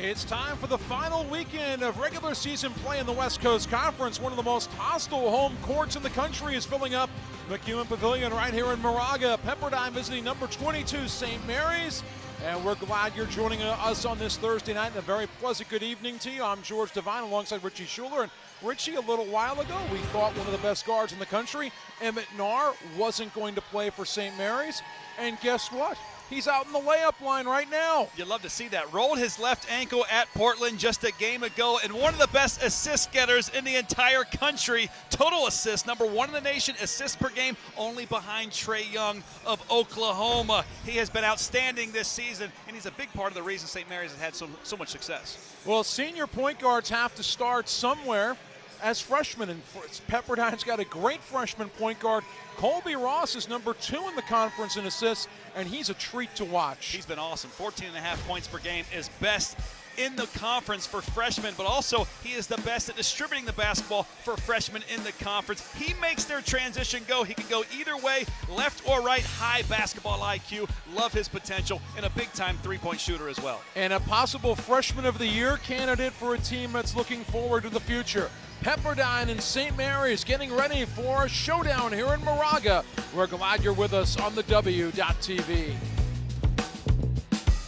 It's time for the final weekend of regular season play in the West Coast Conference. One of the most hostile home courts in the country is filling up McEwen Pavilion right here in Moraga. Pepperdine visiting number 22 St. Mary's. And we're glad you're joining us on this Thursday night. And a very pleasant good evening to you. I'm George Devine alongside Richie Schuler. And Richie, a little while ago, we thought one of the best guards in the country, Emmett Naar, wasn't going to play for St. Mary's. And guess what? He's out in the layup line right now. You'd love to see that. Rolled his left ankle at Portland just a game ago, and one of the best assist getters in the entire country. Total assists, number one in the nation, assists per game, only behind Trae Young of Oklahoma. He has been outstanding this season, and he's a big part of the reason St. Mary's has had so much success. Well, senior point guards have to start somewhere as freshmen, and Pepperdine's got a great freshman point guard. Colby Ross is number 2 in the conference in assists, and he's a treat to watch. He's been awesome. 14.5 points per game is best in the conference for freshmen, but also he is the best at distributing the basketball for freshmen in the conference. He makes their transition go. He can go either way, left or right. High basketball IQ. Love his potential, and a big-time three-point shooter as well. And a possible Freshman of the Year candidate for a team that's looking forward to the future. Pepperdine and St. Mary's getting ready for a showdown here in Moraga. We're glad you're with us on the W.TV.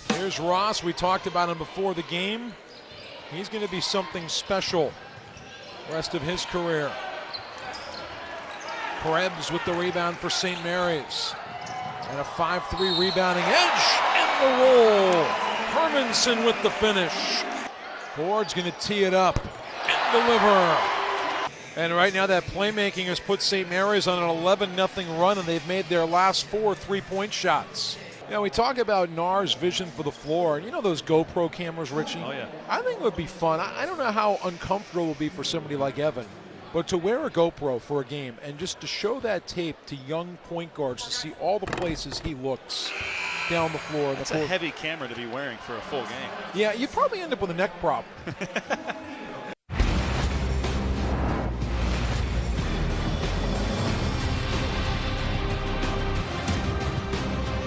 Here's Ross. We talked about him before the game. He's going to be something special the rest of his career. Krebs with the rebound for St. Mary's. And a 5-3 rebounding edge and the roll. Hermanson with the finish. Ford's going to tee it up and deliver. And right now that playmaking has put St. Mary's on an 11-0 run, and they've made their last 4 3-point shots. You know, we talk about Naar's vision for the floor. You know those GoPro cameras, Richie? Oh, yeah. I think it would be fun. I don't know how uncomfortable it will be for somebody like Evan, but to wear a GoPro for a game and just to show that tape to young point guards to see all the places he looks down the floor. That's a heavy camera to be wearing for a full game. Yeah, you probably end up with a neck prop.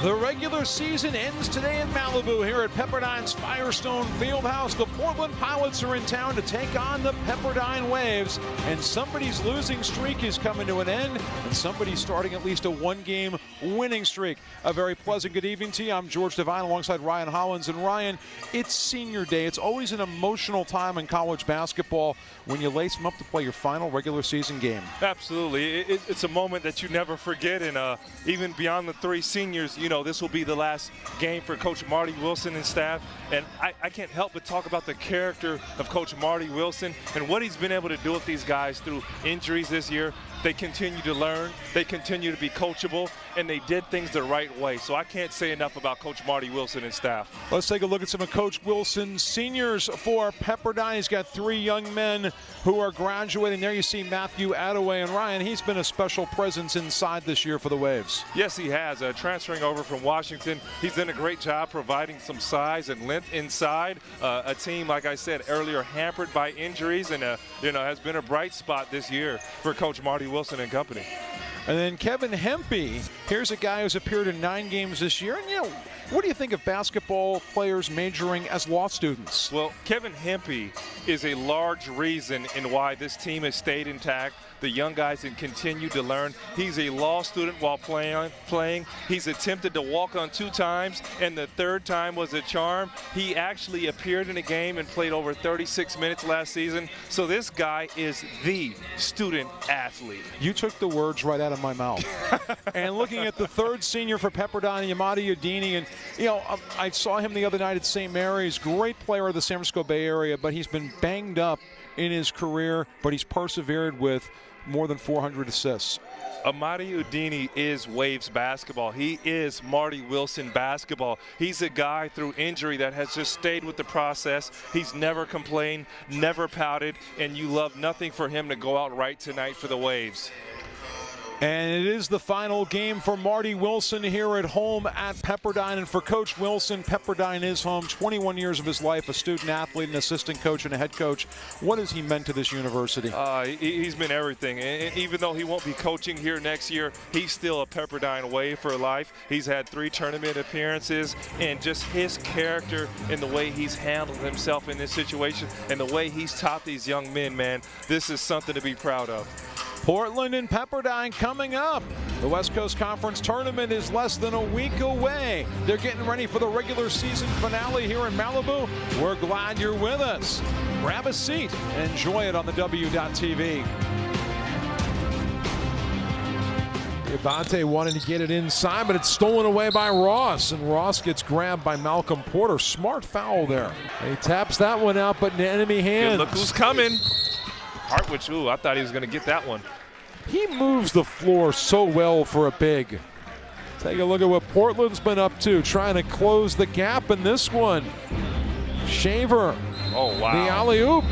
The regular season ends today in Malibu here at Pepperdine's Firestone Fieldhouse. The Portland Pilots are in town to take on the Pepperdine Waves, and somebody's losing streak is coming to an end, and somebody's starting at least a one-game winning streak. A very pleasant good evening to you. I'm George Devine alongside Ryan Hollins. And Ryan, it's senior day. It's always an emotional time in college basketball when you lace them up to play your final regular season game. Absolutely. It's a moment that you never forget, and even beyond the 3 seniors, you know, this will be the last game for Coach Marty Wilson and staff. And I can't help but talk about the character of Coach Marty Wilson and what he's been able to do with these guys through injuries this year. They continue to learn, they continue to be coachable, and they did things the right way. So I can't say enough about Coach Marty Wilson and staff. Let's take a look at some of Coach Wilson's seniors for Pepperdine. He's got 3 young men who are graduating. There you see Matthew Attaway, and Ryan, he's been a special presence inside this year for the Waves. Yes, he has. Transferring over from Washington, he's done a great job providing some size and length inside. A team, like I said earlier, hampered by injuries, and has been a bright spot this year for Coach Marty Wilson and company. And then Kevin Hempy, here's a guy who's appeared in 9 games this year. And, you know, what do you think of basketball players majoring as law students? Well, Kevin Hempy is a large reason in why this team has stayed intact. The young guys can continue to learn. He's a law student while playing. He's attempted to walk on 2 times, and the 3rd time was a charm. He actually appeared in a game and played over 36 minutes last season. So this guy is the student athlete. You took the words right out of my mouth. And looking at the 3rd senior for Pepperdine, Yamadi Udini, and I saw him the other night at St. Mary's. Great player of the San Francisco Bay Area, but he's been banged up in his career, but he's persevered with more than 400 assists. Amadi Udini is Waves basketball. He is Marty Wilson basketball. He's a guy through injury that has just stayed with the process. He's never complained, never pouted, and you love nothing for him to go out right tonight for the Waves. And it is the final game for Marty Wilson here at home at Pepperdine. And for Coach Wilson, Pepperdine is home. 21 years of his life, a student athlete, an assistant coach, and a head coach. What has he meant to this university? He's been everything. And even though he won't be coaching here next year, he's still a Pepperdine way for life. He's had 3 tournament appearances, and just his character and the way he's handled himself in this situation and the way he's taught these young men, man, this is something to be proud of. Portland and Pepperdine coming up. The West Coast Conference Tournament is less than a week away. They're getting ready for the regular season finale here in Malibu. We're glad you're with us. Grab a seat and enjoy it on the W.TV. Abate wanted to get it inside, but it's stolen away by Ross, and Ross gets grabbed by Malcolm Porter. Smart foul there. He taps that one out, but in enemy hands. Good, look who's coming. Hartwich, ooh, I thought he was going to get that one. He moves the floor so well for a big. Take a look at what Portland's been up to, trying to close the gap in this one. Shaver. Oh, wow. The alley-oop.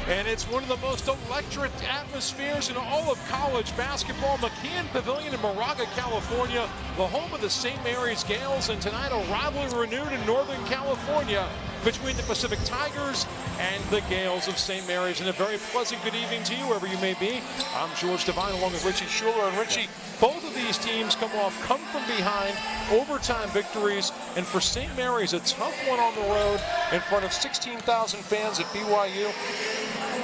And it's one of the most electric atmospheres in all of college basketball. McKeon Pavilion in Moraga, California, the home of the St. Mary's Gales. And tonight a rivalry renewed in Northern California between the Pacific Tigers and the Gales of St. Mary's. And a very pleasant good evening to you, wherever you may be. I'm George Devine along with Richie Schuler. And Richie, both of these teams come from behind, overtime victories. And for St. Mary's, a tough one on the road in front of 16,000 fans at BYU.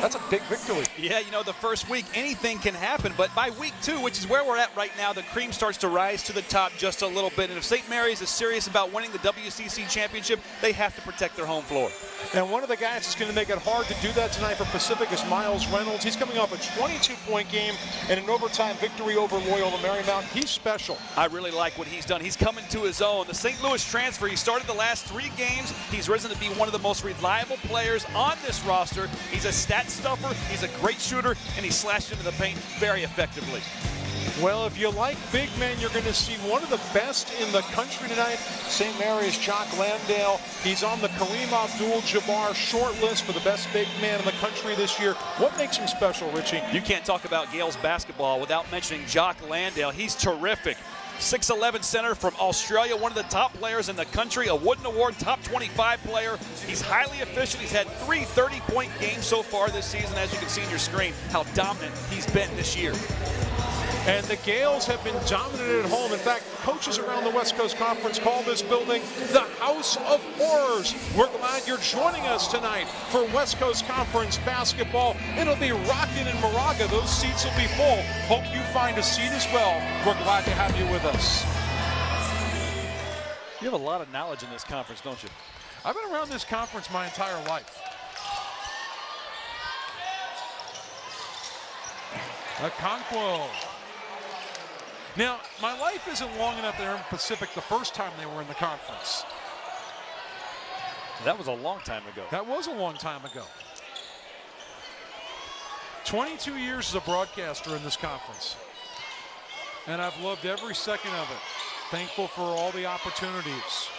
That's a big victory. Yeah, you know, the first week, anything can happen. But by week 2, which is where we're at right now, the cream starts to rise to the top just a little bit. And if St. Mary's is serious about winning the WCC championship, they have to protect their home floor. And one of the guys that's going to make it hard to do that tonight for Pacific is Miles Reynolds. He's coming off a 22-point game and an overtime victory over Loyola Marymount. He's special. I really like what he's done. He's coming to his own. The St. Louis transfer, he started the last 3 games. He's risen to be one of the most reliable players on this roster. He's a stat stuffer, he's a great shooter, and he slashed into the paint very effectively. Well, if you like big men, you're going to see one of the best in the country tonight. St. Mary's Jock Landale. He's on the Kareem Abdul-Jabbar short list for the best big man in the country this year. What makes him special, Richie? You can't talk about Gales basketball without mentioning Jock Landale. He's terrific. 6'11" center from Australia, one of the top players in the country, a Wooden Award top 25 player. He's highly efficient. He's had 3 30-point games so far this season, as you can see on your screen, how dominant he's been this year. And the Gales have been dominant at home. In fact, coaches around the West Coast Conference call this building the House of Horrors. We're glad you're joining us tonight for West Coast Conference basketball. It'll be rocking in Moraga. Those seats will be full. Hope you find a seat as well. We're glad to have you with us. You have a lot of knowledge in this conference, don't you? I've been around this conference my entire life. Okonkwo. Now, my life isn't long enough there in Pacific the first time they were in the conference. That was a long time ago. That was a long time ago. 22 years as a broadcaster in this conference. And I've loved every second of it. Thankful for all the opportunities.